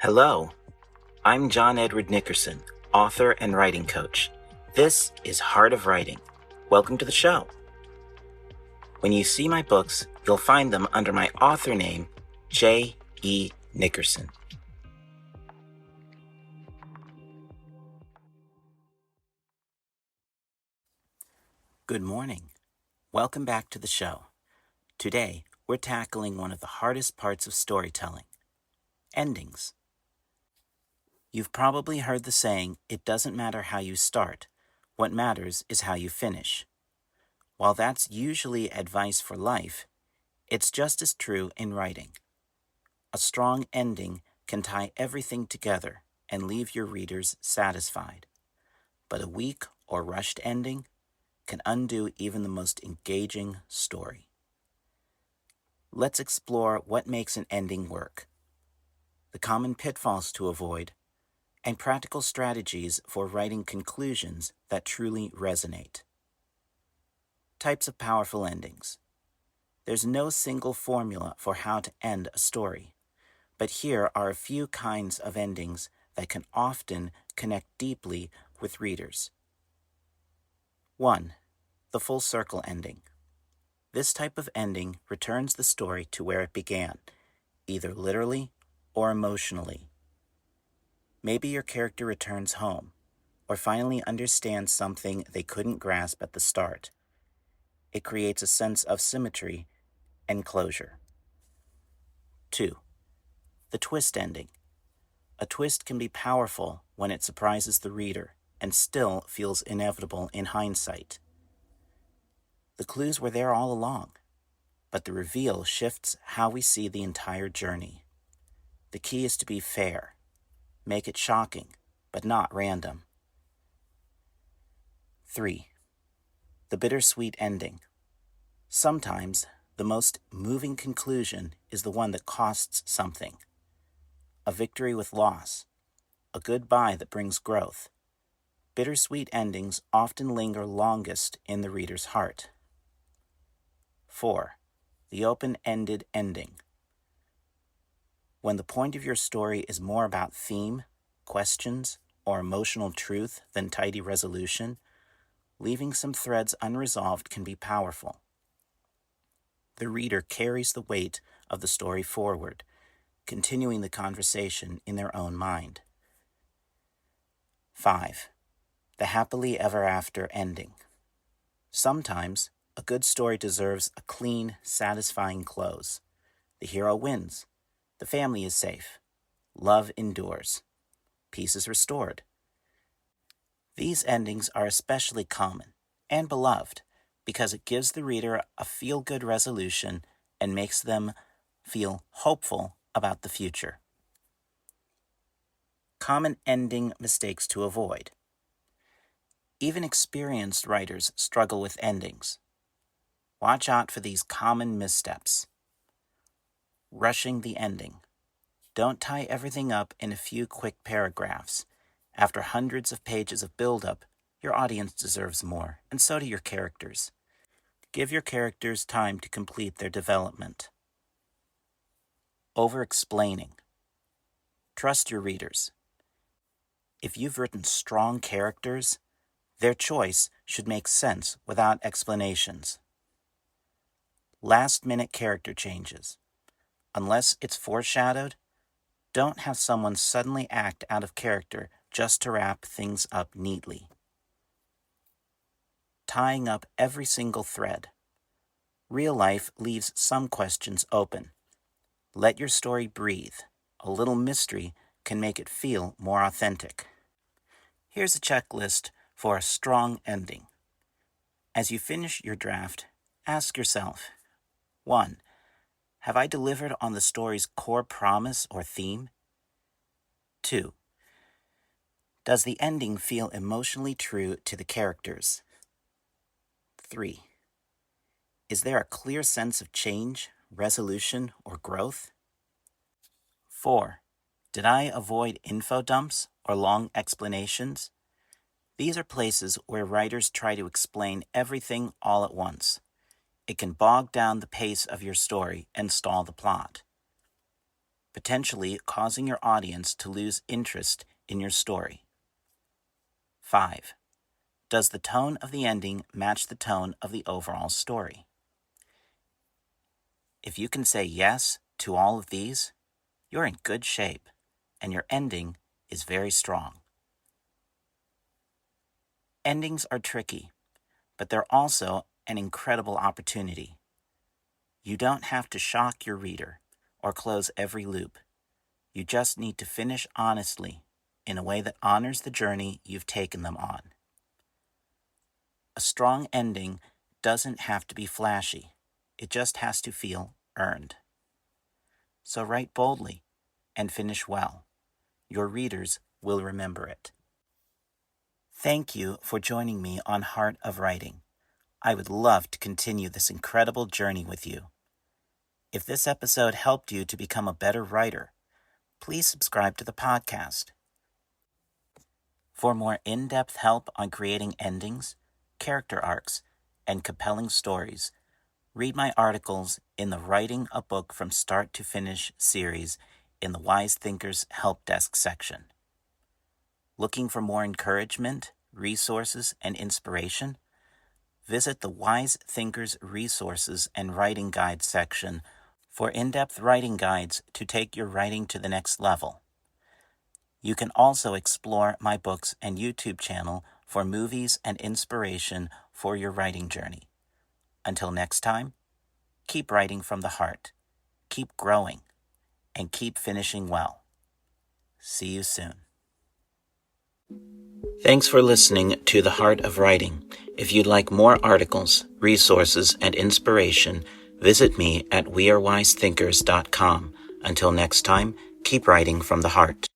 Hello, I'm John Edward Nickerson, author and writing coach. This is Heart of Writing. Welcome to the show. When you see my books, you'll find them under my author name, J. E. Nickerson. Good morning. Welcome back to the show. Today, we're tackling one of the hardest parts of storytelling, endings. You've probably heard the saying, it doesn't matter how you start. What matters is how you finish. While that's usually advice for life, it's just as true in writing. A strong ending can tie everything together and leave your readers satisfied. But a weak or rushed ending can undo even the most engaging story. Let's explore what makes an ending work, the common pitfalls to avoid, and practical strategies for writing conclusions that truly resonate. Types of powerful endings. There's no single formula for how to end a story, but here are a few kinds of endings that can often connect deeply with readers. 1. The full circle ending. This type of ending returns the story to where it began, either literally or emotionally. Maybe your character returns home, or finally understands something they couldn't grasp at the start. It creates a sense of symmetry and closure. 2. The twist ending. A twist can be powerful when it surprises the reader and still feels inevitable in hindsight. The clues were there all along, but the reveal shifts how we see the entire journey. The key is to be fair. Make it shocking, but not random. 3. The bittersweet ending. Sometimes, the most moving conclusion is the one that costs something. A victory with loss. A goodbye that brings growth. Bittersweet endings often linger longest in the reader's heart. 4. The open-ended ending. When the point of your story is more about theme, questions, or emotional truth than tidy resolution, leaving some threads unresolved can be powerful. The reader carries the weight of the story forward, continuing the conversation in their own mind. 5. The happily ever after ending. Sometimes, a good story deserves a clean, satisfying close. The hero wins. The family is safe. Love endures. Peace is restored. These endings are especially common and beloved because it gives the reader a feel-good resolution and makes them feel hopeful about the future. Common ending mistakes to avoid. Even experienced writers struggle with endings. Watch out for these common missteps. Rushing the ending. Don't tie everything up in a few quick paragraphs. After hundreds of pages of build-up, your audience deserves more, and so do your characters. Give your characters time to complete their development. Over-explaining. Trust your readers. If you've written strong characters, their choice should make sense without explanations. Last-minute character changes. Unless it's foreshadowed, don't have someone suddenly act out of character just to wrap things up neatly. Tying up every single thread. Real life leaves some questions open. Let your story breathe. A little mystery can make it feel more authentic. Here's a checklist for a strong ending. As you finish your draft, ask yourself, 1. Have I delivered on the story's core promise or theme? 2. Does the ending feel emotionally true to the characters? 3. Is there a clear sense of change, resolution, or growth? 4. Did I avoid info dumps or long explanations? These are places where writers try to explain everything all at once. It can bog down the pace of your story and stall the plot. potentially causing your audience to lose interest in your story. 5. Does the tone of the ending match the tone of the overall story? If you can say yes to all of these, you're in good shape, and your ending is very strong. Endings are tricky, but they're also an incredible opportunity. You don't have to shock your reader or close every loop. You just need to finish honestly in a way that honors the journey you've taken them on. A strong ending doesn't have to be flashy. It just has to feel earned. So write boldly and finish well. Your readers will remember it. Thank you for joining me on Heart of Writing. I would love to continue this incredible journey with you. If this episode helped you to become a better writer, please subscribe to the podcast. For more in-depth help on creating endings, character arcs, and compelling stories, read my articles in the Writing a Book from Start to Finish series in the Wise Thinkers Help Desk section. Looking for more encouragement, resources, and inspiration? Visit the Wise Thinkers Resources and Writing Guide section for in-depth writing guides to take your writing to the next level. You can also explore my books and YouTube channel for movies and inspiration for your writing journey. Until next time, keep writing from the heart, keep growing, and keep finishing well. See you soon. Thanks for listening to The Heart of Writing. If you'd like more articles, resources, and inspiration, visit me at wearewisethinkers.com. Until next time, keep writing from the heart.